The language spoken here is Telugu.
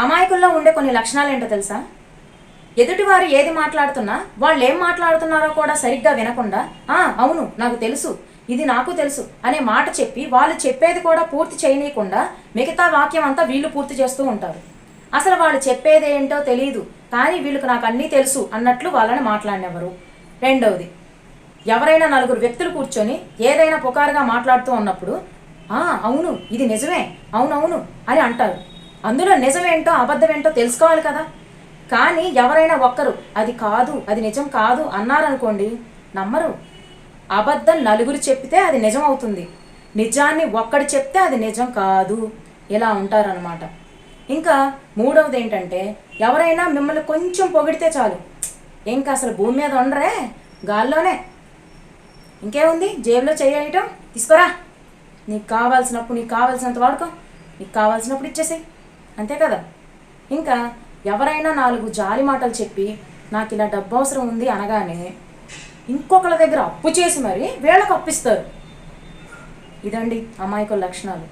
అమాయకుల్లో ఉండే కొన్ని లక్షణాలు ఏంటో తెలుసా? ఎదుటివారు ఏది మాట్లాడుతున్నా వాళ్ళు ఏం మాట్లాడుతున్నారో కూడా సరిగ్గా వినకుండా అవును నాకు తెలుసు, ఇది నాకు తెలుసు అనే మాట చెప్పి వాళ్ళు చెప్పేది కూడా పూర్తి చేయనీయకుండా మిగతా వాక్యం అంతా వీళ్ళు పూర్తి చేస్తూ ఉంటారు. అసలు వాళ్ళు చెప్పేది ఏంటో తెలియదు, కానీ వీళ్ళకి నాకు అన్నీ తెలుసు అన్నట్లు వాళ్ళని మాట్లాడినెవరు. రెండవది, ఎవరైనా నలుగురు వ్యక్తులు కూర్చొని ఏదైనా పుకారుగా మాట్లాడుతూ ఉన్నప్పుడు అవును ఇది నిజమే, అవునవును అని అంటారు. అందులో నిజమేంటో అబద్ధమేంటో తెలుసుకోవాలి కదా. కానీ ఎవరైనా ఒక్కరు అది కాదు, అది నిజం కాదు అన్నారనుకోండి, నమ్మరు. అబద్ధం నలుగురు చెప్తే అది నిజం అవుతుంది, నిజాన్ని ఒక్కడు చెప్తే అది నిజం కాదు. ఇలా ఉంటారనమాట. ఇంకా మూడవది ఏంటంటే, ఎవరైనా మిమ్మల్ని కొంచెం పొగిడితే చాలు, ఇంకా అసలు భూమి మీద ఉండరే, గాల్లోనే. ఇంకేముంది, జేబులో చేయటం, తీసుకోరా, నీకు కావాల్సినంత వాడుకో, నీకు కావాల్సినప్పుడు ఇచ్చేసేయి, అంతే కదా. ఇంకా ఎవరైనా 4 జాలి మాటలు చెప్పి నాకు ఇలా డబ్బు అవసరం ఉంది అనగానే ఇంకొకళ్ళ దగ్గర అప్పు చేసి మరి వీళ్ళకి అప్పిస్తారు. ఇదండి అమాయకుల లక్షణాలు.